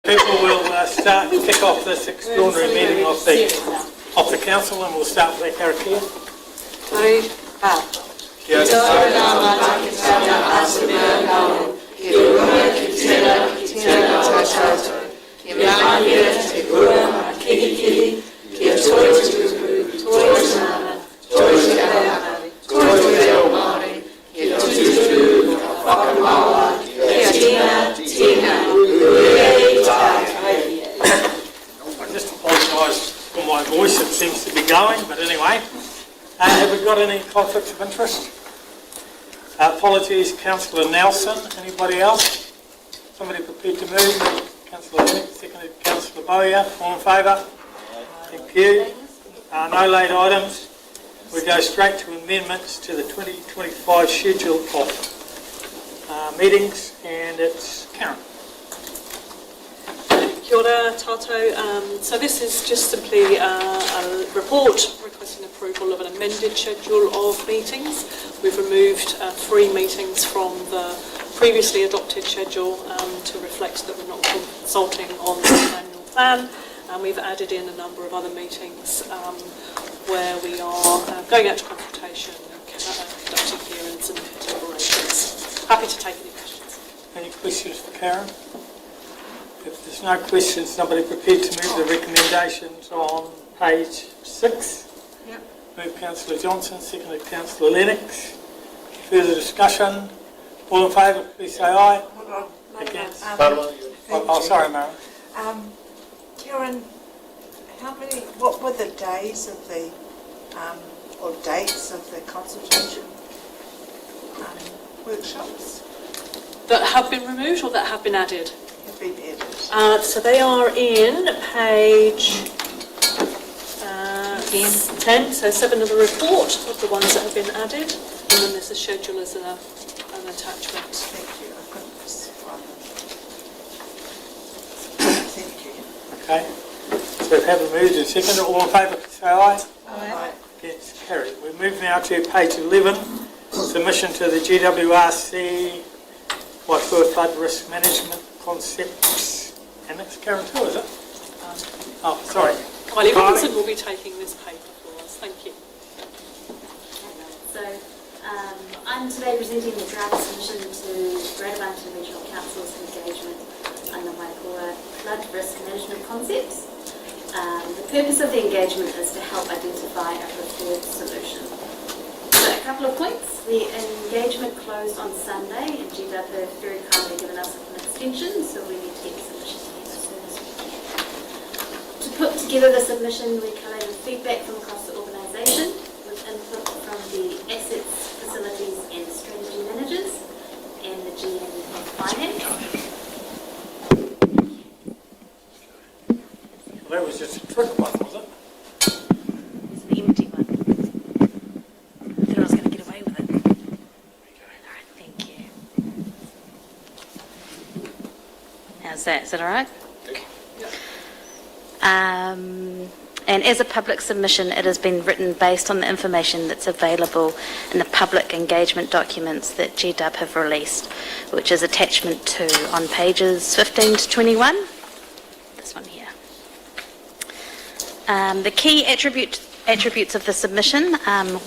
People will kick off this extraordinary meeting of the council, and we'll start with the karakia. I just apologise for my voice, it seems to be going, but anyway. Have we got any conflicts of interest? Apologies, Councillor Nelson. Anybody else? Somebody prepared to move? Councillor Lennox, seconded Councillor Bowyer. All in favour? Thank you. No late items. We go straight to amendments to the 2025 schedule of meetings, and it's Karen. Kia ora, tātou. So this is just simply a report requesting approval of an amended schedule of meetings. We've removed 3 meetings from the previously adopted schedule to reflect that we're not consulting on the annual plan, and we've added in a number of other meetings where we are going out to consultation and conducting hearings and deliberations. Happy to take any questions. Any questions for Karen? If there's no questions, somebody prepared to move the recommendations on page 6. Yep. Move Councillor Johnson, seconded Councillor Lennox. Further discussion? All in favour, please say aye. Hold on. Against? Sorry, Mara. Karen, what were the days of the, or dates of the consultation workshops? That have been removed or that have been added? Have been added. So they are in page 10, so 7 of the report of the ones that have been added, and then there's a schedule as an attachment. Thank you. I've got this one. Thank you. Okay. So we have moved and seconded. All in favour, please say aye. Aye. Against? Carried. We move now to page 11. Submission to the GWRC Waifua Flood Risk Management Concepts. And that's Karen too, is it? Sorry. Kylie Robinson will be taking this paper for us. Thank you. So I'm today presenting the draft submission to Greater Wellington Regional Council's engagement on the Waifua Flood Risk Management Concepts. The purpose of the engagement is to help identify a preferred solution. So a couple of points. The engagement closed on Sunday, and GW have very kindly given us an extension, so we need to get the submission in as soon as we can. To put together the submission, we collated feedback from across the organisation with input from the assets, facilities and strategy managers and the GM of finance. Well, that was just a trick one, was it? It's an empty one. I thought I was going to get away with it. Alright, thank you. How's that? Is that alright? And as a public submission, it has been written based on the information that's available in the public engagement documents that GW have released, which is attachment 2 on pages 15 to 21. This one here. The key attributes of the submission,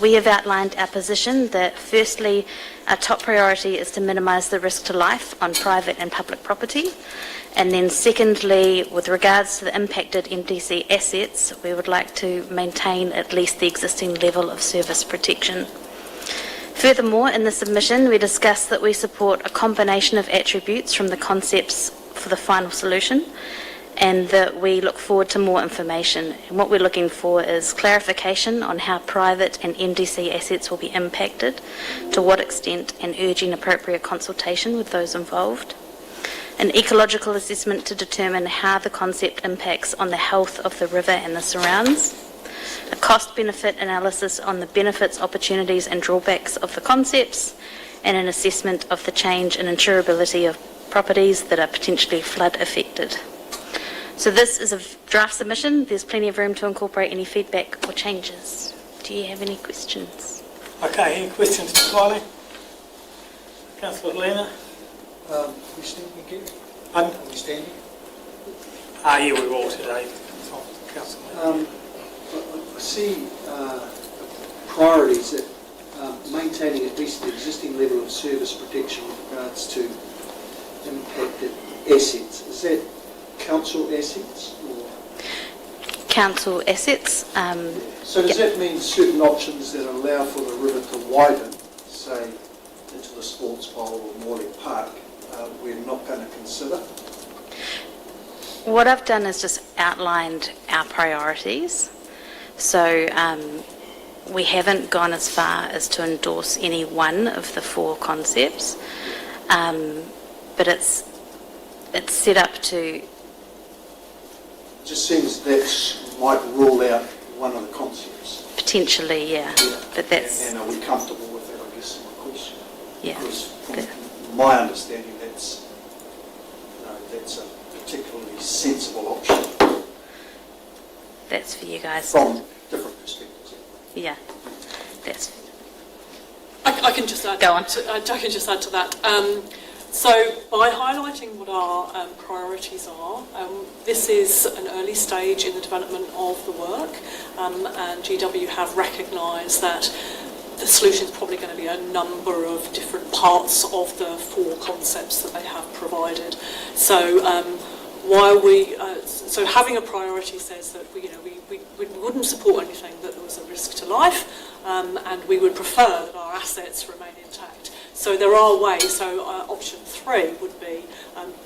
we have outlined our position that firstly, our top priority is to minimise the risk to life on private and public property. And then secondly, with regards to the impacted MDC assets, we would like to maintain at least the existing level of service protection. Furthermore, in the submission, we discussed that we support a combination of attributes from the concepts for the final solution, and that we look forward to more information. And what we're looking for is clarification on how private and MDC assets will be impacted, to what extent, and urging appropriate consultation with those involved. An ecological assessment to determine how the concept impacts on the health of the river and the surrounds. A cost-benefit analysis on the benefits, opportunities and drawbacks of the concepts, and an assessment of the change in insurability of properties that are potentially flood affected. So this is a draft submission. There's plenty of room to incorporate any feedback or changes. Do you have any questions? Okay, any questions for Kylie? Councillor Lena? We standing again? Are we standing? Here we will today. Councillor. I see priorities that maintaining at least the existing level of service protection with regards to impacted assets. Is that council assets? Or? Council assets. So does that mean certain options that allow for the river to widen, say, into the sports bowl or Morley Park, we're not going to consider? What I've done is just outlined our priorities. So we haven't gone as far as to endorse any one of the 4 concepts, but it's set up to... Just seems that might rule out one of the concepts. Potentially, yeah. But that's... And are we comfortable with that, I guess, is my question. Yeah. Because from my understanding, that's a particularly sensible option. That's for you guys. From different perspectives. Yeah. That's... I can just add. Go on. I can just add to that. So by highlighting what our priorities are, this is an early stage in the development of the work, and GW have recognised that the solution is probably going to be a number of different parts of the 4 concepts that they have provided. So while so having a priority says that we wouldn't support anything that there was a risk to life, and we would prefer that our assets remain intact. So there are ways. So option 3 would be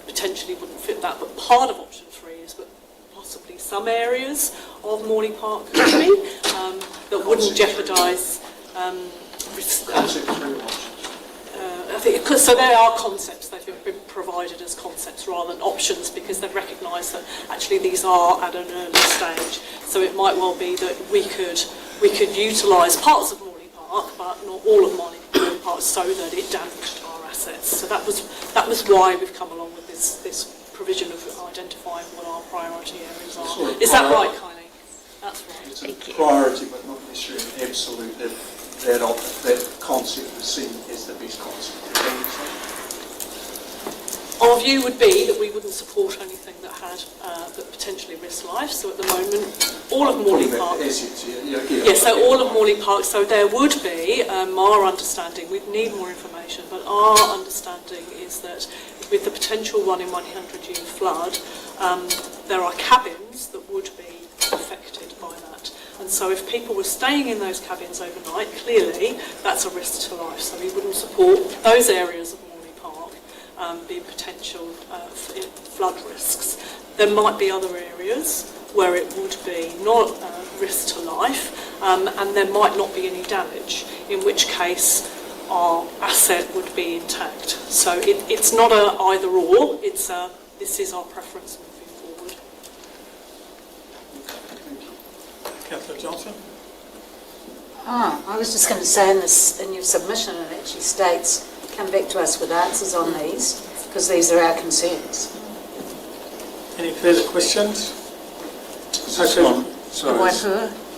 potentially wouldn't fit that, but part of option 3 is that possibly some areas of Morley Park could be that wouldn't jeopardise. Concept 3 options. I think so. They are concepts. They've been provided as concepts rather than options because they've recognised that actually these are at an early stage. So it might well be that we could utilise parts of Morley Park, but not all of Morley Park, so that it damaged our assets. So that was why we've come along with this provision of identifying what our priority areas are. Sort of Is that right, Kylie? That's right. It's a priority, but not necessarily an absolute. That concept is seen as the best concept. Our view would be that we wouldn't support anything that had that potentially risked life. So at the moment, all of Morley Park. Yes, so all of Morley Park. So there would be, our understanding, we'd need more information, but our understanding is that with the potential 1 in 100-year flood, there are cabins that would be affected by that. And so if people were staying in those cabins overnight, clearly that's a risk to life. So we wouldn't support those areas of Morley Park being potential flood risks. There might be other areas where it would be not a risk to life, and there might not be any damage, in which case our asset would be intact. So it's not a either or, this is our preference moving forward. Councillor Johnson. I was just going to say in your submission it actually states, come back to us with answers on these, because these are our concerns. Any further questions? Is this on,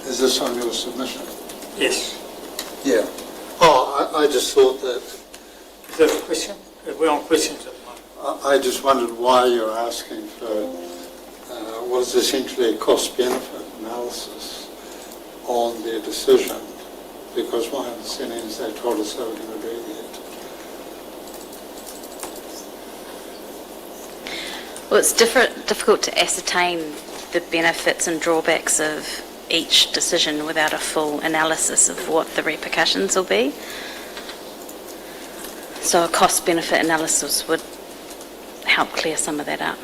is this on your submission? Yes. Yeah. Oh, I just thought that... Is there a question? We're on questions at the moment. I just wondered why you're asking for what is essentially a cost-benefit analysis on their decision, because my understanding is they told us they were going to do that. Well, it's difficult to ascertain the benefits and drawbacks of each decision without a full analysis of what the repercussions will be. So a cost-benefit analysis would help clear some of that up.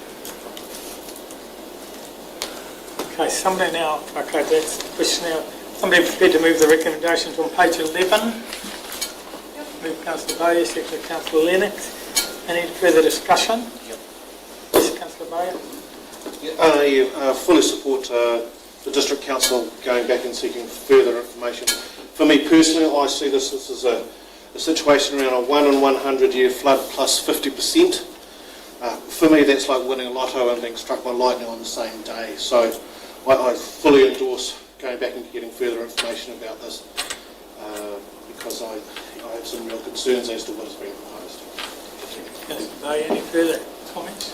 Okay, somebody now, okay, that's the question now. Somebody prepared to move the recommendations on page 11. Move Councillor Bowyer, second Councillor Lennox. Any further discussion? Yes, Councillor Bowyer. I fully support the District Council going back and seeking further information. For me personally, I see this as a situation around a 1 in 100-year flood plus 50%. For me, that's like winning a lotto and being struck by lightning on the same day. So I fully endorse going back and getting further information about this because I have some real concerns as to what is being proposed. Councillor Bowyer, any further comments?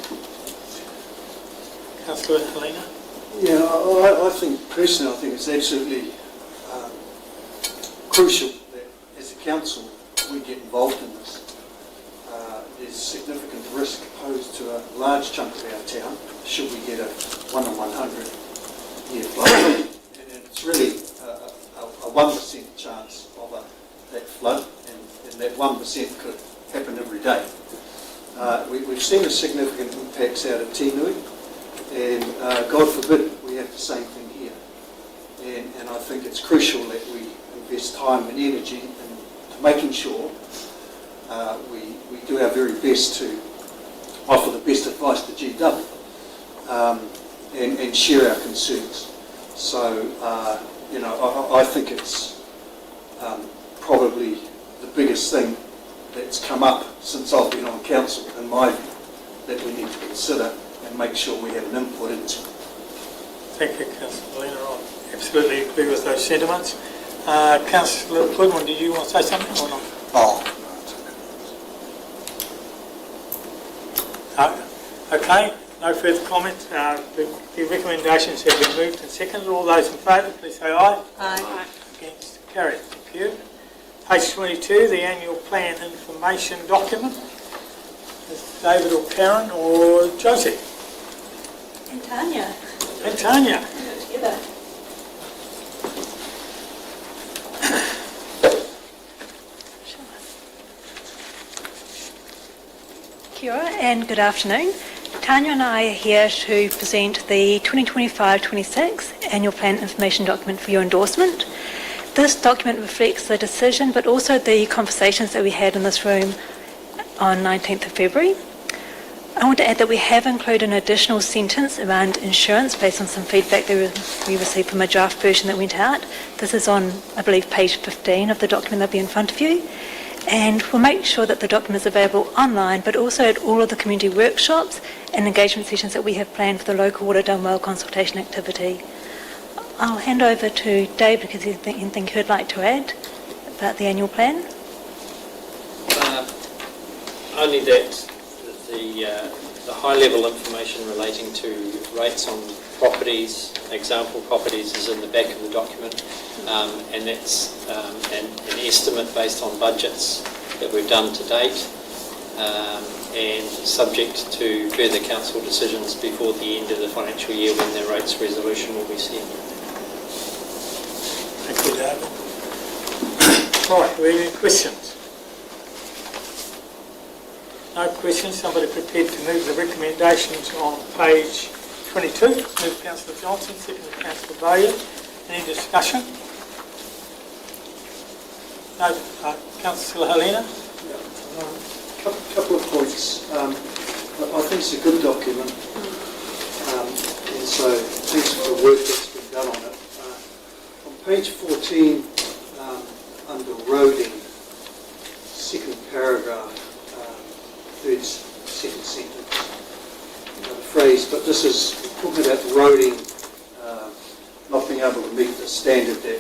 Councillor Helena? Yeah, I think, personally, I think it's absolutely crucial that as a council we get involved in this. There's significant risk posed to a large chunk of our town should we get a 1 in 100 year flood. And it's really a 1% chance of that flood, and that 1% could happen every day. We've seen a significant impacts out of Tinui, and God forbid we have the same thing here. And I think it's crucial that we invest time and energy into making sure we do our very best to offer the best advice to GW and share our concerns. So, I think it's probably the biggest thing that's come up since I've been on council, in my view, that we need to consider and make sure we have an input into. Thank you, Councillor Helena. I absolutely agree with those sentiments. Councillor Goodwin, did you want to say something or not? Oh, Okay, no further comment. The recommendations have been moved and seconded. All those in favour, please say aye. Aye. Against, carried. Thank you. Page 22, the annual plan information document. Is David or Karen or Josie? And Tanya. And Tanya. Together. Kia ora and good afternoon. Tanya and I are here to present the 2025-26 Annual Plan Information Document for your endorsement. This document reflects the decision but also the conversations that we had in this room on 19th of February. I want to add that we have included an additional sentence around insurance based on some feedback that we received from a draft version that went out. This is on, I believe, page 15 of the document that'll be in front of you. And we'll make sure that the document is available online, but also at all of the community workshops and engagement sessions that we have planned for the local Water Done Well consultation activity. I'll hand over to Dave because he's anything he'd like to add about the annual plan. Only that the high-level information relating to rates on properties, example properties, is in the back of the document, and that's an estimate based on budgets that we've done to date, and subject to further council decisions before the end of the financial year when the rates resolution will be seen. Thank you, David. Right, are there any questions? No questions. Somebody prepared to move the recommendations on page 22. Move Councillor Johnson, second Councillor Bowyer. Any discussion? No. Councillor Helena? Couple of points. I think it's a good document, and so thanks for the work that's been done on it. On page 14, under roading, second paragraph, second sentence, the phrase, but this is talking about roading not being able to meet the standard that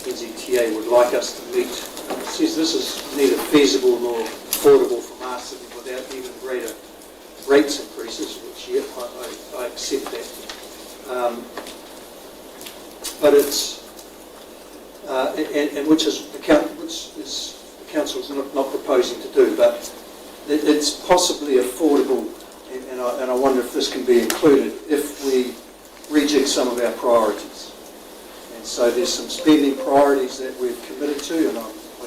NZTA would like us to meet. It says this is neither feasible nor affordable for Masterton without even greater rates increases, which yeah, I accept that. But it's, and which is the council's not proposing to do, but it's possibly affordable, and I wonder if this can be included if we rejig some of our priorities. And so there's some spending priorities that we've committed to, and I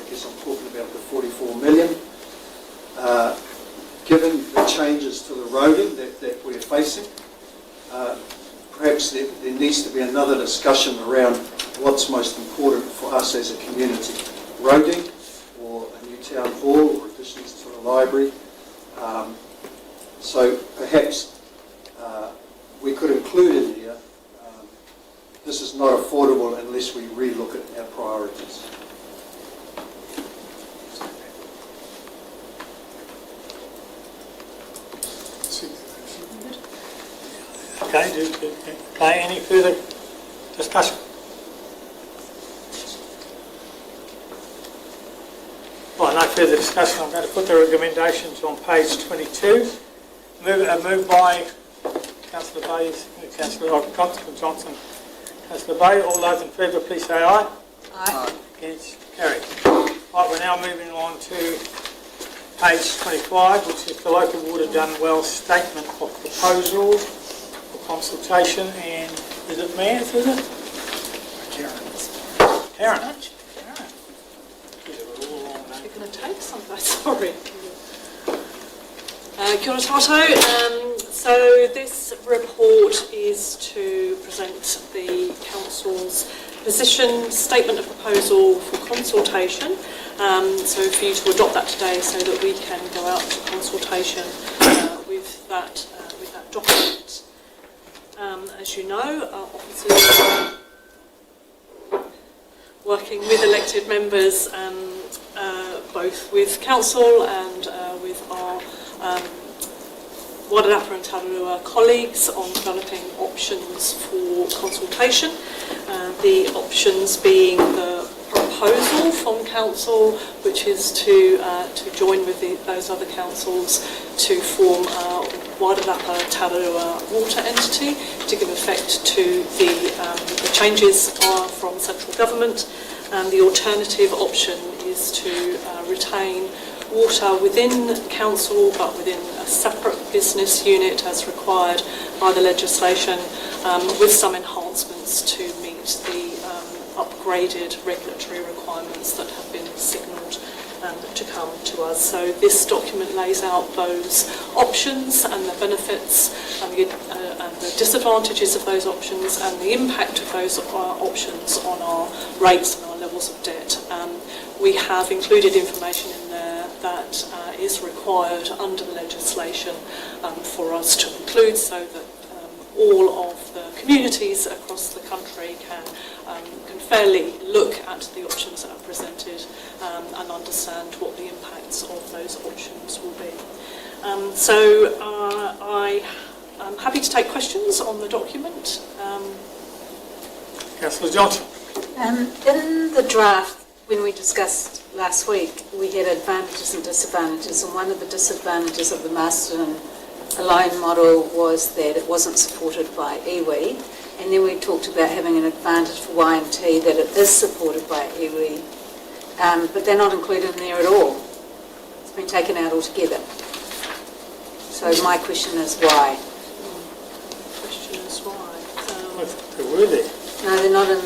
guess I'm talking about the 44 million. Given the changes to the roading that we're facing, perhaps there needs to be another discussion around what's most important for us as a community. Roading, or a new town hall, or additions to the library. So perhaps we could include in here, this is not affordable unless we relook at our priorities. Okay, any further discussion? Well, no further discussion. I'm going to put the recommendations on page 22. Moved by Councillor Bay, Councillor Johnson, Councillor Bay. All those in favour, please say aye. Aye. Against, carried. Right, we're now moving on to page 25, which is the Local Water Done Well Statement of Proposal for consultation. And is it Mayor's, is it? Karen. You're going to take something, sorry. Kia ora tātou. So this report is to present the Council's position statement of proposal for consultation. So for you to adopt that today so that we can go out to consultation with that document. As you know, our officers working with elected members, both with council and with our Wairarapa and Tararua colleagues on developing options for consultation. The options being the proposal from council, which is to join with those other councils to form a Wairarapa Tararua water entity to give effect to the changes from central government. And the alternative option is to retain water within council but within a separate business unit as required by the legislation, with some enhancements to meet the upgraded regulatory requirements that have been signalled to come to us. So this document lays out those options and the benefits and the disadvantages of those options and the impact of those options on our rates and our levels of debt. We have included information in there that is required under the legislation for us to include, so that all of the communities across the country can fairly look at the options that are presented and understand what the impacts of those options will be. So I am happy to take questions on the document. Councillor Johnson. In the draft, when we discussed last week, we had advantages and disadvantages, and one of the disadvantages of the Masterton aligned model was that it wasn't supported by iwi, and then we talked about having an advantage for Y&T that it is supported by iwi, but they're not included in there at all. It's been taken out altogether. So my question is why? Question is why. I think they were there. No, they're not in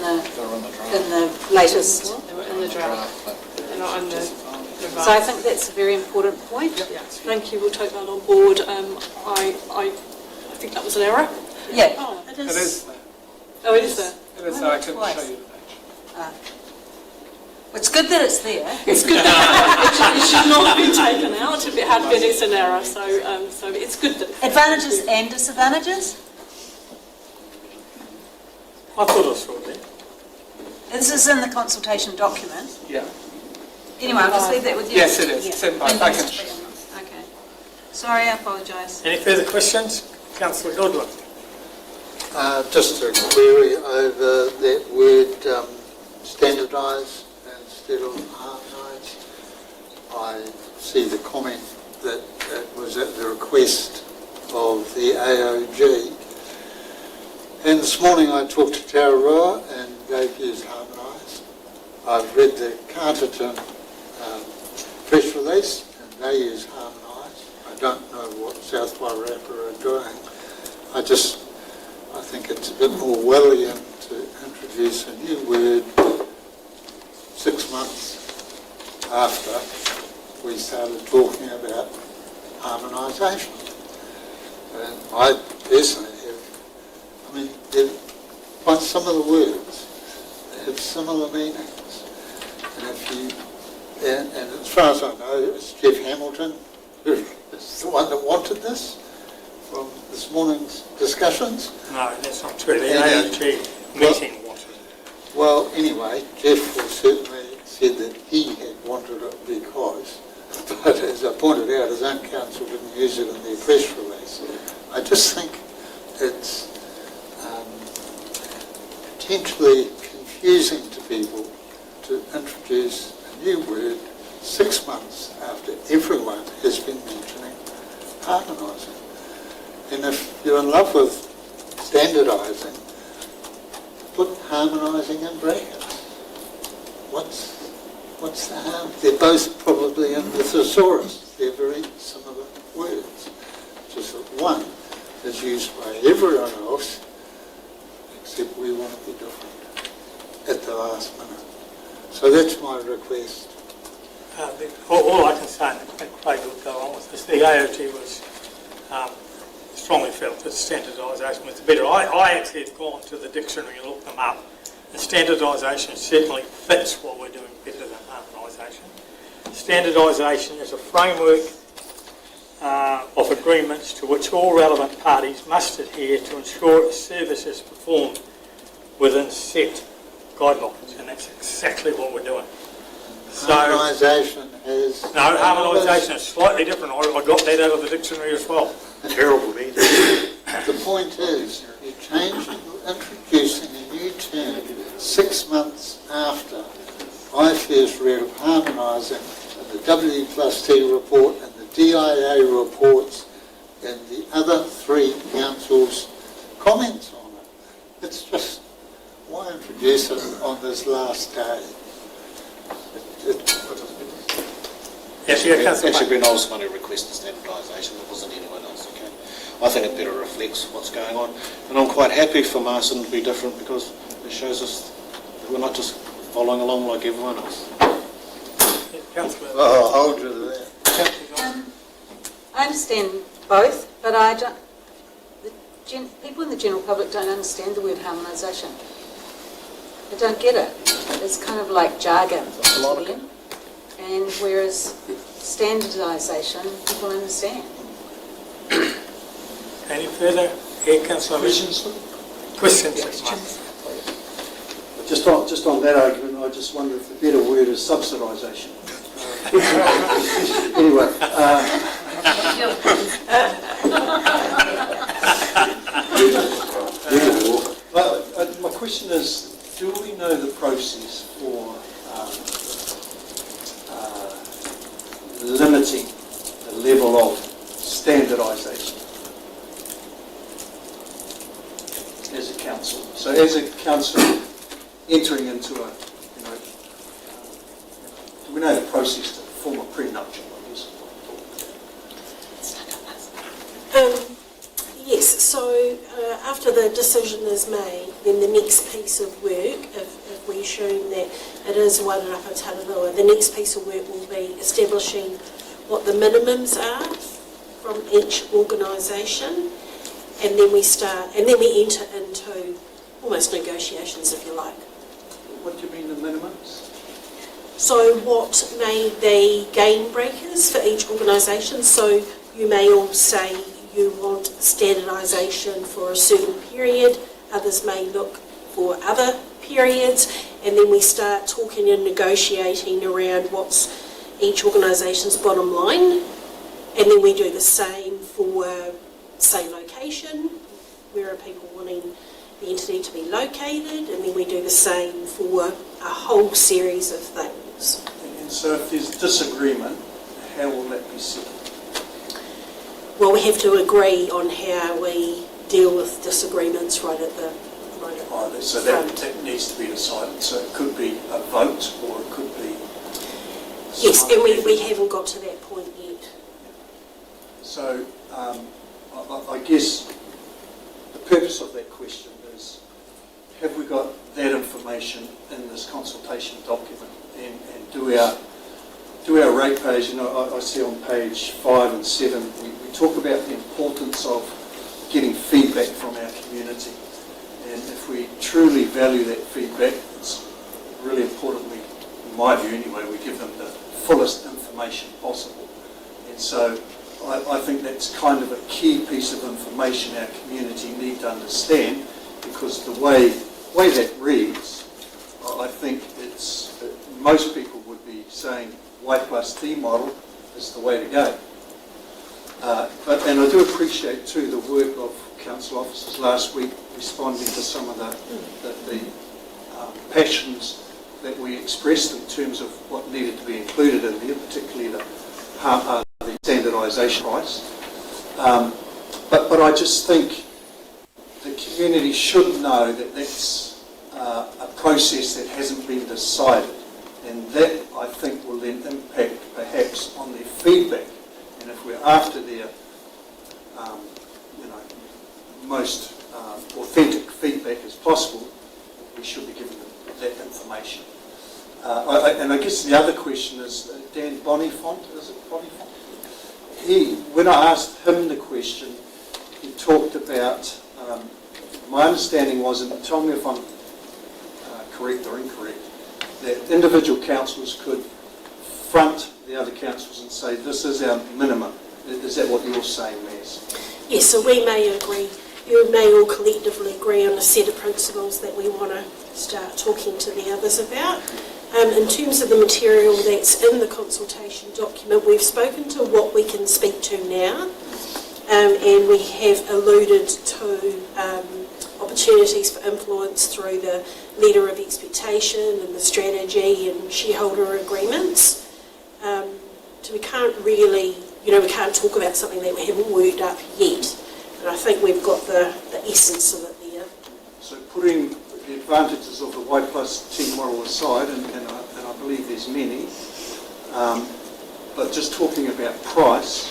the latest. They were in the draft. They're not in the So I think that's a very important point. Thank you, we'll take that on board. I think that was an error. Yeah. Oh, It is. oh, it is there. It is. I can show you the page. It's good that it's there. It's good that it should not have been taken out. If it had been, it's an error. So it's good that it's Advantages and disadvantages? I thought I saw that. This is in the consultation document. Yeah. Anyway, I'll just leave that with you. Yes, it is. It's in both. I can. Okay. Sorry, I apologise. Any further questions? Councillor Goodwin. Just a query over that word standardise instead of harmonise. I see the comment that it was at the request of the AOG. And this morning I talked to Tararua and they use harmonise. I've read the Masterton press release and they use harmonise. I don't know what South Wairarapa are doing. I think it's a bit more Wellian to introduce a new word 6 months after we started talking about harmonisation. And I personally some of the words have similar meanings. And as far as I know, it's Jeff Hamilton who is the one that wanted this from this morning's discussions. No, that's not true. The AOG meeting wanted it. Well, anyway, Jeff certainly said that he had wanted it because, but as I pointed out, his own council didn't use it in their press release. I just think it's potentially confusing to people to introduce a new word 6 months after everyone has been mentioning harmonising. And if you're in love with standardising, put harmonising in brackets. What's the harm? They're both probably in the thesaurus. They're very similar words. Just that one is used by everyone else, except we want to be different at the last minute. So that's my request. All I can say, and Craig will go on with this, the AOT was strongly felt that standardisation was better. I actually have gone to the dictionary and looked them up, and standardisation certainly fits what we're doing better than harmonisation. Standardisation is a framework of agreements to which all relevant parties must adhere to ensure a service is performed within set guidelines, and that's exactly what we're doing. So, Harmonisation is... no, harmonisation is slightly different. I got that out of the dictionary as well. Terrible meeting. The point is, you're introducing a new term 6 months after I first read of harmonising in the W+T report and the DIA reports and the other 3 councils' comments on it. It's just, why introduce it on this last day? Yes, yeah, Councillor Actually, Murray. Brent, I was going to request the standardisation. It wasn't anyone else, okay? I think it better reflects what's going on. And I'm quite happy for Masterton to be different because it shows us that we're not just following along like everyone else. Yeah, Councillor. Oh, I'll hold you to that. I understand both, but I don't. People in the general public don't understand the word harmonisation. They don't get it. It's kind of like jargon to them. And whereas standardisation, people understand. Any further? Yeah, Councillor. Questions? Questions. Just on that argument, I just wonder if the better word is subsidisation. Anyway, my question is, do we know the process for limiting the level of standardisation as a council? So as a council entering into a, do we know the process to form a prenuptial, I guess? Yes, so after the decision is made, then the next piece of work, if we assume that it is Wairarapa Tararua, the next piece of work will be establishing what the minimums are from each organisation, and then we enter into almost negotiations, if you like. What do you mean the minimums? So what may be game breakers for each organisation? So you may all say you want standardisation for a certain period, others may look for other periods, and then we start talking and negotiating around what's each organisation's bottom line, and then we do the same for, say, location, where are people wanting the entity to be located, and then we do the same for a whole series of things. And so if there's disagreement, how will that be settled? Well, we have to agree on how we deal with disagreements right at the So that needs to be decided. So it could be a vote, or it could be... Yes, and we haven't got to that point yet. So I guess the purpose of that question is, have we got that information in this consultation document? And do our ratepayers, I see on page 5 and 7, we talk about the importance of getting feedback from our community. And if we truly value that feedback, it's really important, in my view anyway, we give them the fullest information possible. And so I think that's kind of a key piece of information our community need to understand, because the way that reads, I think most people would be saying Y+D model is the way to go. And I do appreciate too the work of council officers last week responding to some of the passions that we expressed in terms of what needed to be included in there, particularly the standardisation price. But I just think the community should know that that's a process that hasn't been decided, and that, I think, will then impact perhaps on their feedback. And if we're after their most authentic feedback as possible, we should be giving them that information. And I guess the other question is, Dan Bonifant, is it Bonifant? When I asked him the question, he talked about, my understanding was, and tell me if I'm correct or incorrect, that individual councils could front the other councils and say, this is our minimum. Is that what you're saying, Maz? Yes, so we may agree, you may all collectively agree on a set of principles that we want to start talking to the others about. In terms of the material that's in the consultation document, we've spoken to what we can speak to now, and we have alluded to opportunities for influence through the letter of expectation and the strategy and shareholder agreements. So we can't really, we can't talk about something that we haven't worked up yet. And I think we've got the essence of it there. So putting the advantages of the Y+T model aside, and I believe there's many, but just talking about price,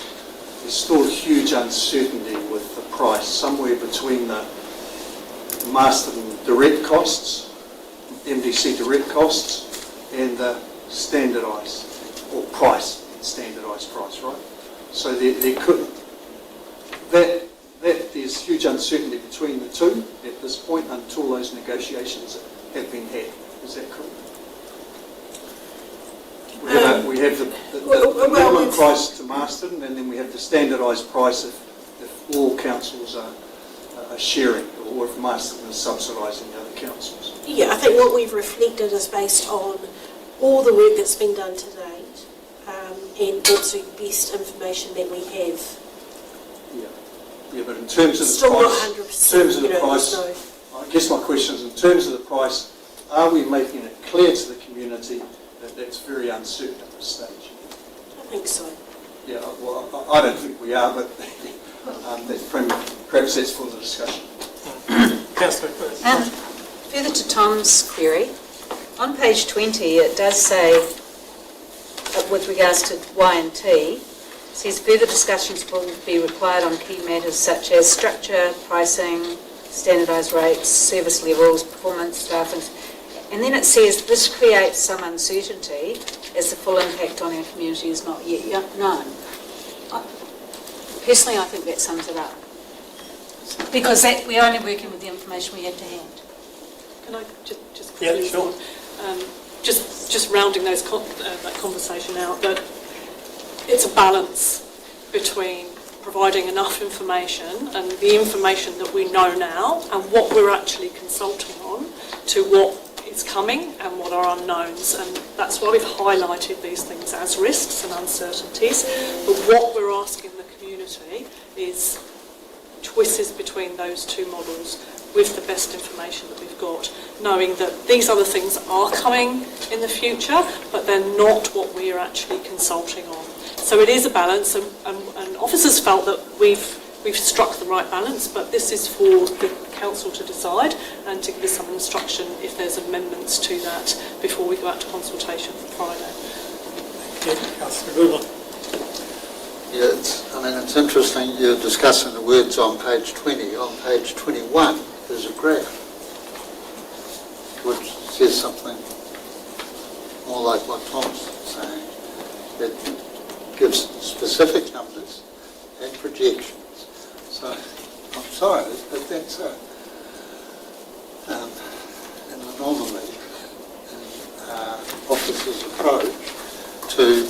there's still huge uncertainty with the price, somewhere between the Masterton direct costs, MDC direct costs, and the standardised, or standardised price, right? So there could, there's huge uncertainty between the two at this point until those negotiations have been had. Is that correct? We have the minimum price to Masterton, and then we have the standardised price if all councils are sharing, or if Masterton is subsidising the other councils. Yeah, I think what we've reflected is based on all the work that's been done to date, and also best information that we have. Yeah, but in terms of the Still price, not 100%, I guess my question is, in terms of the price, are we making it clear to the community that that's very uncertain at this stage? I think so. Yeah, well, I don't think we are, but perhaps that's for the discussion. Councillor first. Further to Tom's query, on page 20 it does say, with regards to Y and T, it says further discussions will be required on key matters such as structure, pricing, standardised rates, service levels, performance, staffing, and then it says this creates some uncertainty as the full impact on our community is not yet known. Personally, I think that sums it up. Because we're only working with the information we have to hand. Can I just quickly? Yeah, sure. Just rounding that conversation out, that it's a balance between providing enough information and the information that we know now and what we're actually consulting on to what is coming and what are unknowns, and that's why we've highlighted these things as risks and uncertainties. But what we're asking the community is choices between those two models with the best information that we've got, knowing that these other things are coming in the future, but they're not what we are actually consulting on. So it is a balance, and officers felt that we've struck the right balance, but this is for the council to decide and to give us some instruction if there's amendments to that before we go out to consultation for Friday. Yeah, Councillor Goodwin. Yeah, it's interesting you're discussing the words on page 20. On page 21, there's a graph which says something more like what Tom's saying. It gives specific numbers and projections. So, I'm sorry, but that's an anomaly in officers' approach to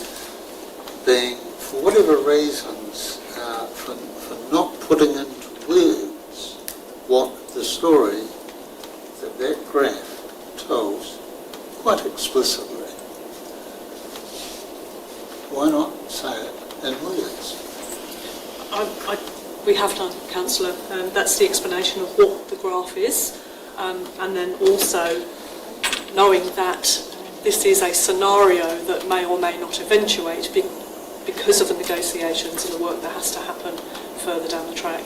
being, for whatever reasons, for not putting into words what the story that graph tells quite explicitly. Why not say it in words? We have done, Councillor. That's the explanation of what the graph is, and then also knowing that this is a scenario that may or may not eventuate because of the negotiations and the work that has to happen further down the track.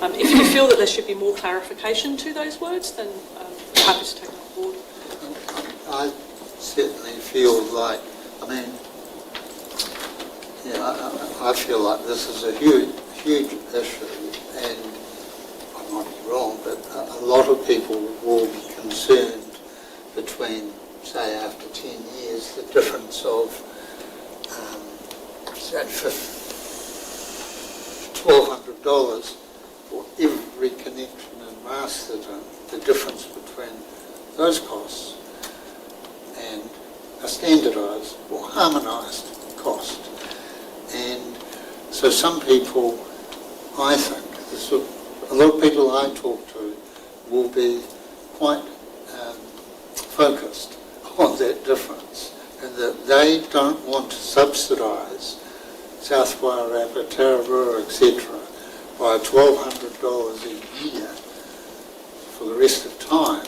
If you feel that there should be more clarification to those words, then I'm happy to take that on board. I certainly feel like, I feel like this is a huge issue, and I might be wrong, but a lot of people will be concerned between, say, after 10 years, the difference of, say, $1,200 for every connection in Masterton, the difference between those costs and a standardised or harmonised cost. And so some people, I think, a lot of people I talk to will be quite focused on that difference, and that they don't want to subsidise South Wairarapa, Tararua, etc. by $1,200 a year for the rest of time.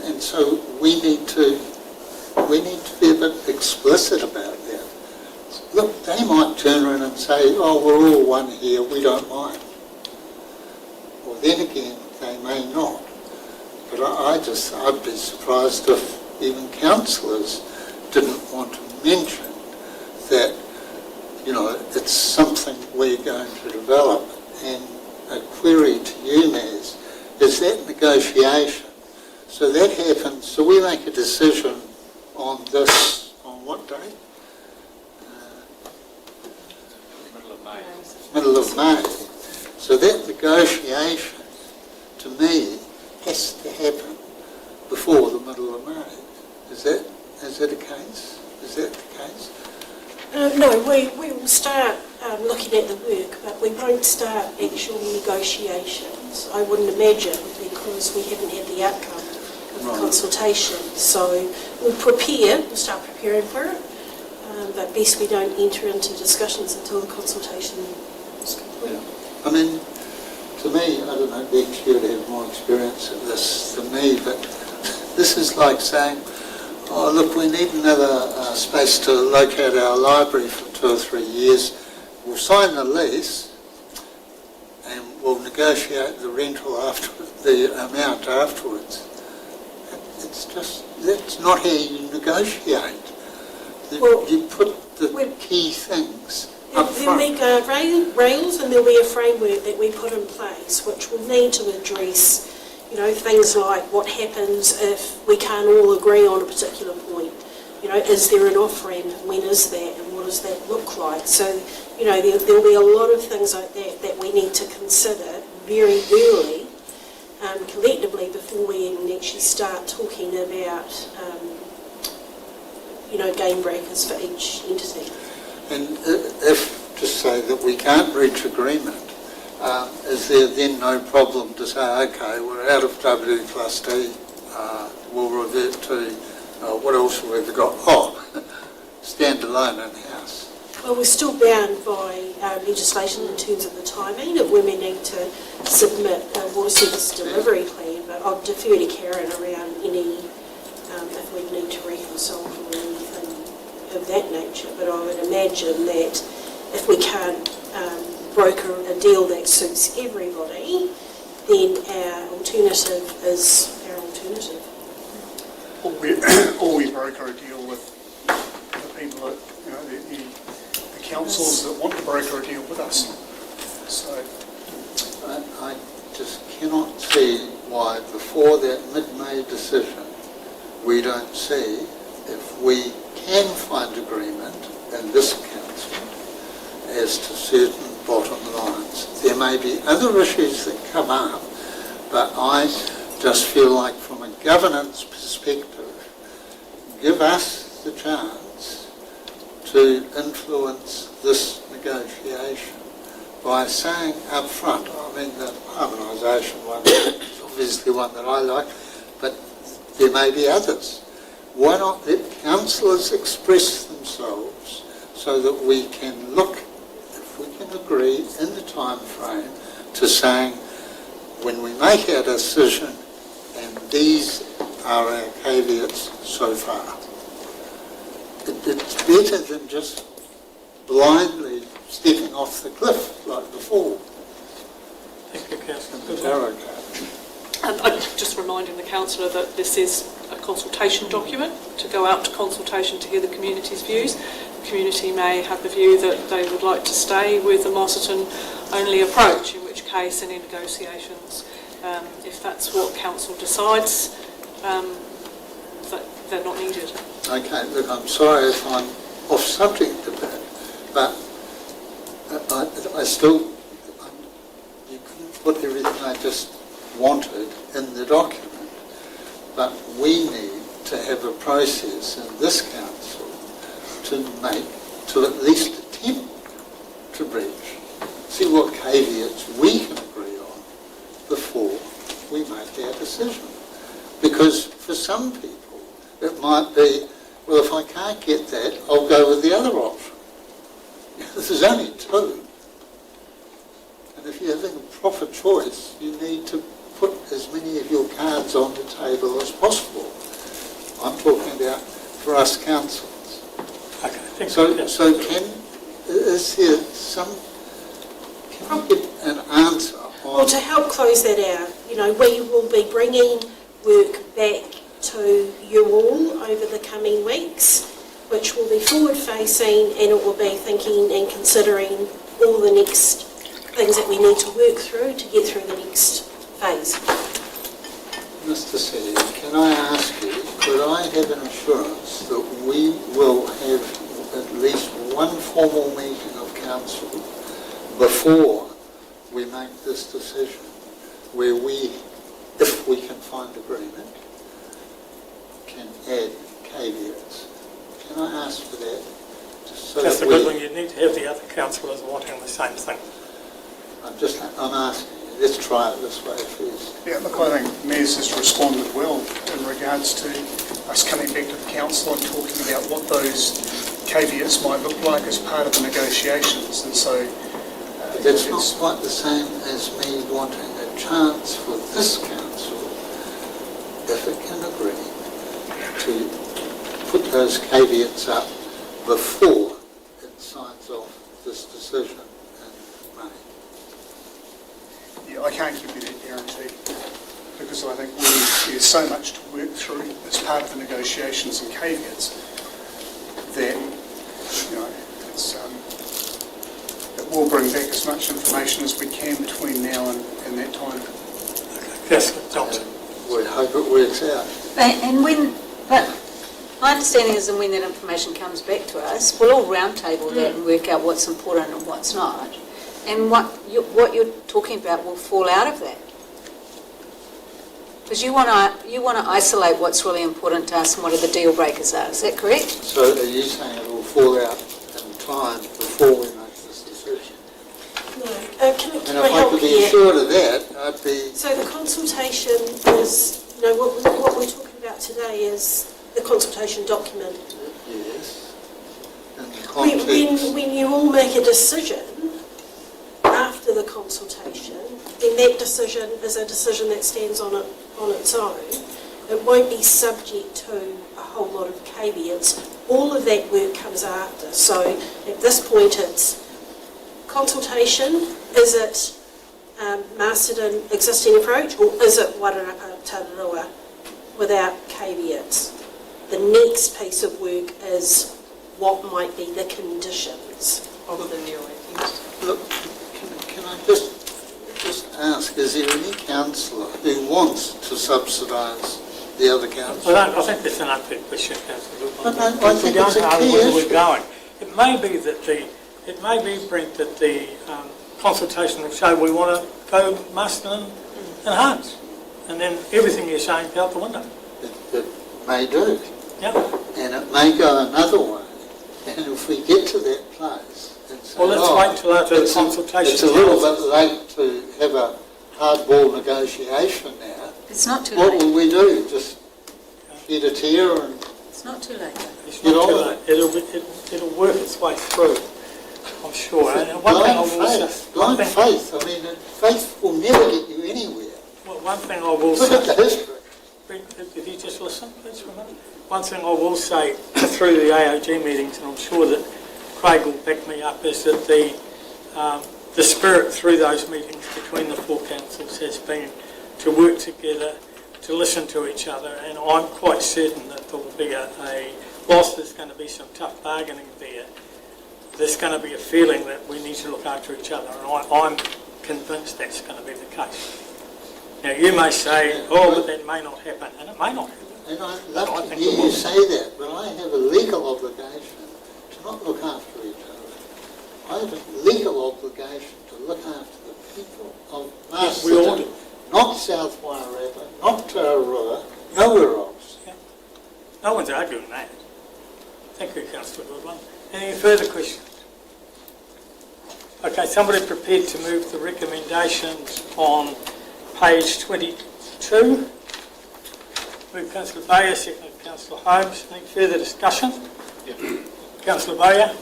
And so we need to be a bit explicit about that. Look, they might turn around and say, oh, we're all one here, we don't mind. Well, then again, they may not. But I'd be surprised if even councillors didn't want to mention that, it's something we're going to develop. And a query to you, Maz, is that negotiation. So that happens, so we make a decision on this, on what day? Middle of May. So that negotiation, to me, has to happen before the middle of May. Is that the case? Is that the case? No, we will start looking at the work, but we won't start actual negotiations, I wouldn't imagine, because we haven't had the outcome of the consultation. So we'll start preparing for it, but best we don't enter into discussions until the consultation is complete. Yeah. To me, I don't know, Bex, you'd have more experience of this than me, but this is like saying, oh, look, we need another space to locate our library for 2 or 3 years. We'll sign the lease and we'll negotiate the rental the amount afterwards. That's not how you negotiate. You put the key things up front. There'll be rails and there'll be a framework that we put in place which will need to address things like what happens if we can't all agree on a particular point. Is there an off-ramp? When is that? And what does that look like? So, there'll be a lot of things like that we need to consider very early, collectively, before we even actually start talking about, game breakers for each entity. And if, just say that we can't reach agreement, is there then no problem to say, okay, we're out of W plus D, we'll revert to, what else have we ever got? Oh, standalone in-house. Well, we're still bound by legislation in terms of the timing of when we need to submit a water service delivery plan, but I'll defer to Karen around any, if we need to reconcile or anything of that nature, but I would imagine that if we can't broker a deal that suits everybody, then our alternative is our alternative. Or we broker a deal with the people that, the councils that want to broker a deal with us. So I just cannot see why before that mid-May decision we don't see if we can find agreement in this council as to certain bottom lines. There may be other issues that come up, but I just feel like from a governance perspective, give us the chance to influence this negotiation by saying up front, the harmonisation one is obviously one that I like, but there may be others. Why not let councillors express themselves so that we can look, if we can agree in the time frame, to saying when we make our decision, and these are our caveats so far. It's better than just blindly stepping off the cliff like before. Thank you, Councillor. Barricade. I'm just reminding the councillor that this is a consultation document to go out to consultation to hear the community's views. The community may have the view that they would like to stay with the Masterton only approach, in which case any negotiations, if that's what council decides, that they're not needed. Okay, look, I'm sorry if I'm off subject a bit, but I still, you couldn't put everything I just wanted in the document, but we need to have a process in this council to at least attempt to reach, see what caveats we can agree on before we make our decision. Because for some people it might be, well, if I can't get that, I'll go with the other option. There's only two. And if you're having a proper choice, you need to put as many of your cards on the table as possible. I'm talking about for us councillors. Okay, So is there some, can you give an answer on... Well, to help close that out, we will be bringing work back to you all over the coming weeks, which will be forward-facing, and it will be thinking and considering all the next things that we need to work through to get through the next phase. Mr. City, can I ask you, could I have an assurance that we will have at least one formal meeting of council before we make this decision, where we, if we can find agreement, can add caveats? Can I ask for that? That's a good one. You need to have the other councillors wanting the same thing. I'm asking you, let's try it this way first. Yeah, look, I think Mayor's has responded well in regards to us coming back to the council and talking about what those caveats might look like as part of the negotiations. And so... But that's not quite the same as me wanting a chance for this council, if it can agree, to put those caveats up before it signs off this decision in May. Yeah, I can't give you that guarantee because I think there's so much to work through as part of the negotiations and caveats that, we'll bring back as much information as we can between now and that time. Yes, Johnson. We hope it works out. But my understanding is that when that information comes back to us, we'll all roundtable that and work out what's important and what's not. And what you're talking about will fall out of that. Because you want to isolate what's really important to us and what are the deal breakers are. Is that correct? So are you saying it will fall out in time before we make this decision? No. Can And I if I help could be here? assured of that, I'd be... So the consultation is, what we're talking about today is the consultation document. Yes. In the context... When you all make a decision after the consultation, then that decision is a decision that stands on its own. It won't be subject to a whole lot of caveats. All of that work comes after. So at this point it's consultation. Is it Masterton existing approach, or is it Wairarapa Tararua without caveats? The next piece of work is what might be the conditions Of the new ideas. Look, can I just ask, is there any councillor who wants to subsidise the other councillor? I think that's an unfair question, Councillor. I think it's a key where issue. we're going. It may be, Brent, that the consultation will show we want to go Masterton enhanced, and then everything you're saying is out the window. It may do. Yeah. And it may go another way. And if we get to that place and say, Well, let's wait until after the consultation. It's a little bit late to have a hardball negotiation now. It's not too What late. will we do? Just shed a tear and... It's not too late. It's You not too know- late. It'll work its way through, I'm sure. And one thing I will say... Blind faith. I mean, faith will never get you anywhere. Well, one thing I will Look at the say... history. Brent, if you just listen, please, for a minute. One thing I will say through the AOG meetings, and I'm sure that Craig will back me up, is that the spirit through those meetings between the four councils has been to work together, to listen to each other, and I'm quite certain that there will be whilst there's going to be some tough bargaining there's going to be a feeling that we need to look after each other, and I'm convinced that's going to be the case. Now, you may say, oh, but that may not happen, and it may not happen. And I'd love to hear you say that, but I have a legal obligation to not look after each other. I have a legal obligation to look after the people of Yes, we all do. Masterton, not South Wairarapa, not Tararua, nowhere else. Yeah. No one's arguing that. Thank you, Councillor Goodwin. Any further questions? Okay, somebody prepared to move the recommendations on page 22. Move Councillor Bayer, seconded Councillor Holmes. Any further discussion? Yeah. Councillor Bayer?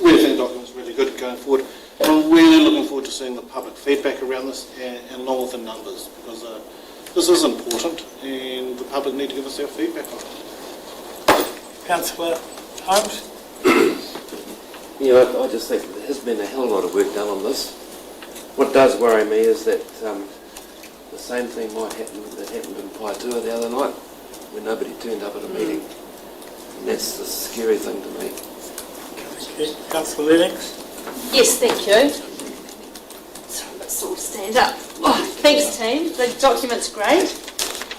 We think the document's really good going forward. I'm really looking forward to seeing the public feedback around this and along with the numbers, because this is important and the public need to give us their feedback on it. Councillor Holmes? Yeah, I just think there has been a hell of a lot of work done on this. What does worry me is that the same thing might happen that happened in Paetua the other night, when nobody turned up at a meeting. And that's the scary thing to me. Okay. Councillor Lennox? Yes, thank you. Sorry, let's all stand up. Oh, thanks, team. The document's great.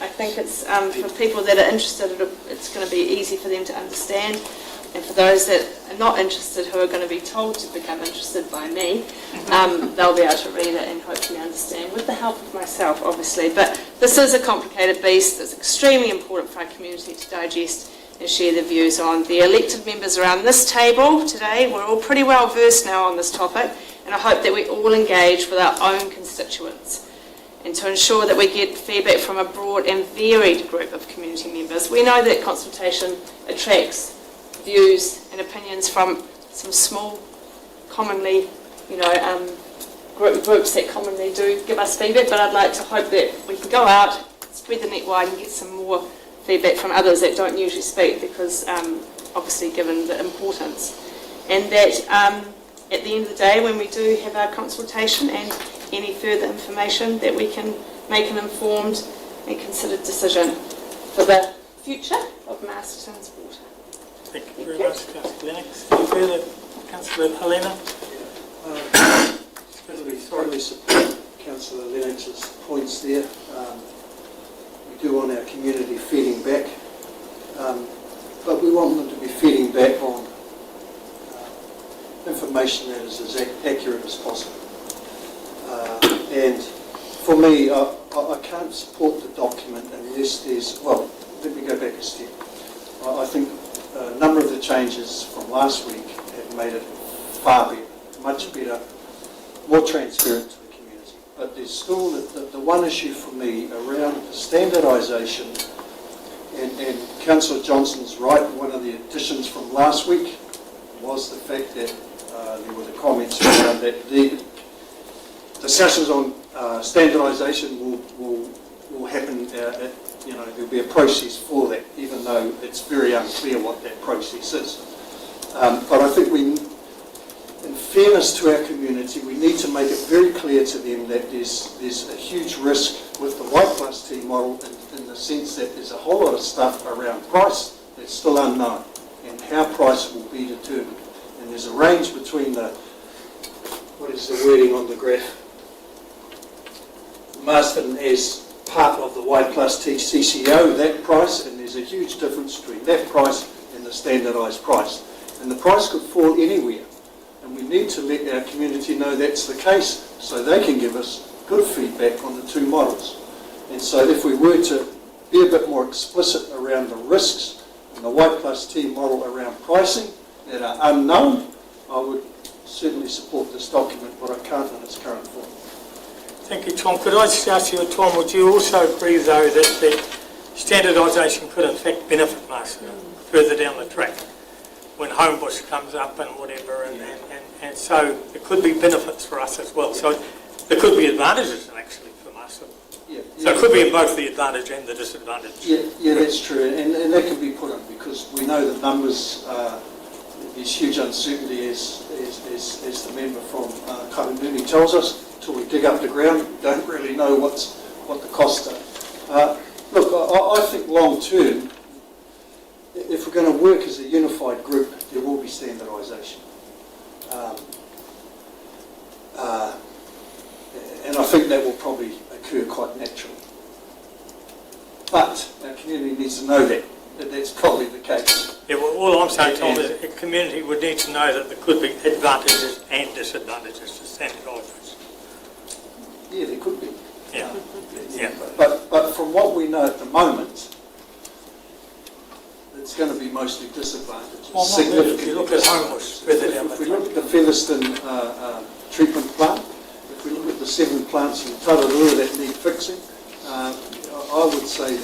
I think it's for people that are interested, it's going to be easy for them to understand. And for those that are not interested, who are going to be told to become interested by me, they'll be able to read it and hopefully understand, with the help of myself, obviously. But this is a complicated beast that's extremely important for our community to digest and share their views on. The elected members around this table today, we're all pretty well versed now on this topic, and I hope that we all engage with our own constituents and to ensure that we get feedback from a broad and varied group of community members. We know that consultation attracts views and opinions from some small, commonly, groups that commonly do give us feedback, but I'd like to hope that we can go out, spread the net wide and get some more feedback from others that don't usually speak, because obviously given the importance. And that at the end of the day, when we do have our consultation and any further information, that we can make an informed and considered decision for the future of Masterton's water. Thank you very much, Councillor Lennox. Any further? Councillor Helena? Strongly support Councillor Lennox's points there. We do want our community feeding back, but we want them to be feeding back on information that is as accurate as possible. And for me, I can't support the document unless there's, well, let me go back a step. I think a number of the changes from last week have made it far better, much better, more transparent to the community. But there's still the one issue for me around the standardisation, and Councillor Johnson's right, one of the additions from last week was the fact that there were the comments around that the discussions on standardisation will happen there'll be a process for that, even though it's very unclear what that process is. But I think in fairness to our community, we need to make it very clear to them that there's a huge risk with the Y+T model in the sense that there's a whole lot of stuff around price that's still unknown and how price will be determined. And there's a range between what is the wording on the graph? Masterton as part of the Y+T CCO, that price, and there's a huge difference between that price and the standardised price. And the price could fall anywhere. And we need to let our community know that's the case so they can give us good feedback on the two models. And so if we were to be a bit more explicit around the risks in the Y+T model around pricing that are unknown, I would certainly support this document, but I can't in its current form. Thank you, Tom. Could I just ask you, Tom, would you also agree, though, that the standardisation could in fact benefit Masterton further down the track when Homebush comes up and whatever, and so there could be benefits for us as well. So there could be advantages actually for Masterton. Yeah, So it could be in both the advantage and the disadvantage. Yeah, that's true, and that can be put in because we know the numbers. There's huge uncertainty, as the member from Karanuni tells us. Until we dig up the ground, we don't really know what the costs are. Look, I think long term, if we're going to work as a unified group, there will be standardisation. And I think that will probably occur quite naturally. But our community needs to know that that's probably the case. Yeah, well, all I'm saying, Tom, is the community would need to know that there could be advantages and disadvantages to standardisation. Yeah, there could be. Yeah. Yeah. But from what we know at the moment, it's going to be mostly disadvantages. Well, if you look at Homebush, if we look at the Featherston treatment plant, if we look at the 7 plants in Tararua that need fixing, I would say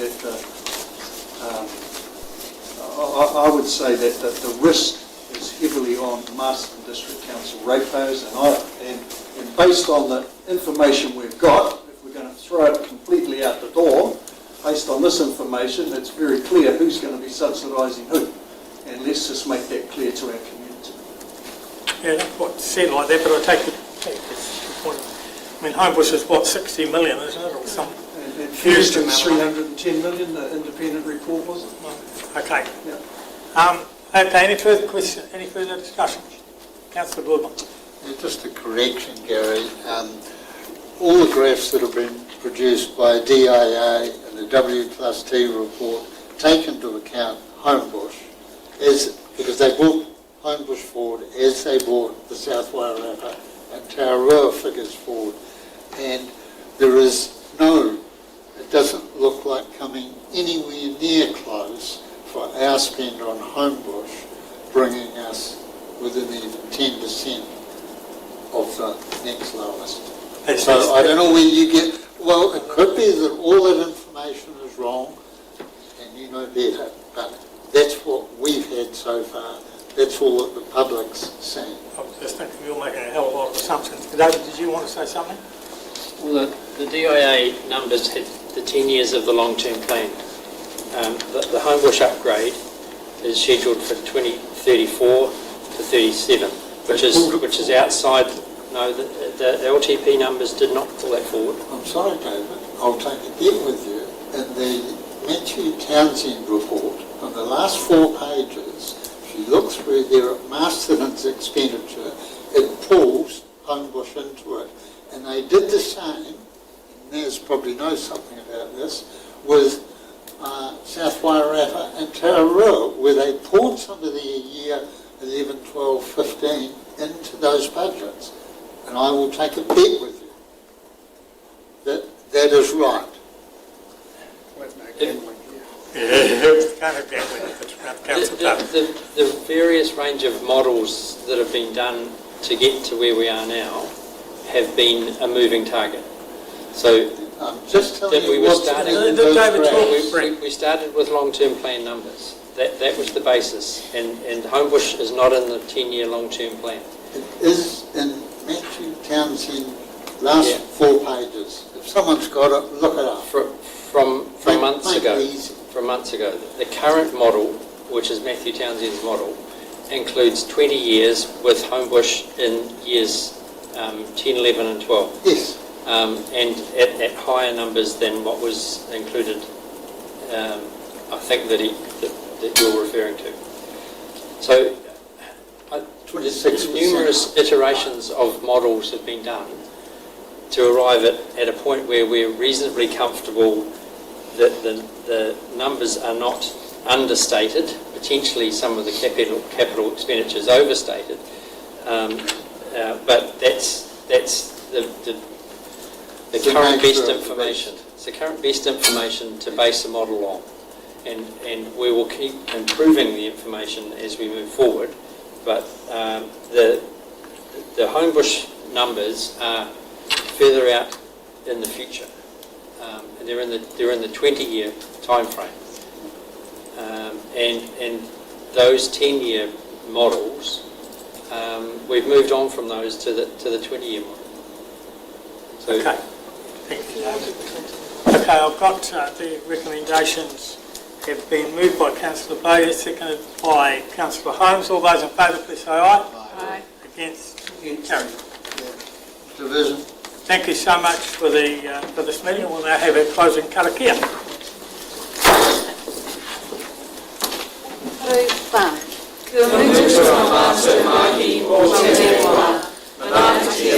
that the risk is heavily on Masterton District Council ratepayers, and based on the information we've got, if we're going to throw it completely out the door, based on this information, it's very clear who's going to be subsidising who, and let's just make that clear to our community. Yeah, that's what said like that, but I take the point. I mean, Homebush is what, 60 million, isn't it, or something? And Featherston's 310 million, the independent report, was it? Okay. Yeah. Okay, any further questions, any further discussion? Councillor Bourbon. Yeah, just a correction, Gary. All the graphs that have been produced by DIA and the W+T report take into account Homebush, because they brought Homebush forward as they brought the South Wairarapa and Tararua figures forward. And there is it doesn't look like coming anywhere near close for our spend on Homebush, bringing us within even 10% of the next lowest. So I don't know where you get, well, it could be that all that information is wrong and you know better, but that's what we've had so far. That's all that the public's saying. I was just thinking you're making a hell of a lot of assumptions. David, did you want to say something? Well, the DIA numbers had the 10 years of the long-term plan. The Homebush upgrade is scheduled for 2034 to 37, which is outside. No, the LTP numbers did not pull that forward. I'm sorry, David. I'll take a bet with you. In the Matthew Townsend report, on the last 4 pages, if you look through there at Masterton's expenditure, it pulls Homebush into it. And they did the same, and Naz probably knows something about this, with South Wairarapa and Tararua, where they poured some of their year 11, 12, 15 into those budgets. And I will take a bet with you that that is right. The various range of models that have been done to get to where we are now have been a moving target. So just tell that me we were what's starting. in those graphs. We started with long-term plan numbers. That was the basis, and Homebush is not in the 10-year long-term plan. It is in Matthew Townsend last 4 pages. If someone's got it, look it up. From months ago. Easy. From months ago, the current model, which is Matthew Townsend's model, includes 20 years with Homebush in years 10, 11 and 12. Yes. And at higher numbers than what was included, I think that you're referring to. So, 26%. Numerous iterations of models have been done to arrive at a point where we're reasonably comfortable that the numbers are not understated. Potentially some of the capital expenditures overstated, but that's the current best information. It's the current best information to base a model on, and we will keep improving the information as we move forward. But the Homebush numbers are further out in the future, and they're in the 20-year time frame, and those 10-year models, we've moved on from those to the 20-year model. So, okay. Thank you. Okay, I've got the recommendations have been moved by Councillor Bailey, seconded by Councillor Holmes. All those in favour, please say aye. Aye. Against? Carried. Division. Thank you so much for this meeting. We'll now have a closing karakia. Kia mutu tō mātou mahi o te rewa, manaaki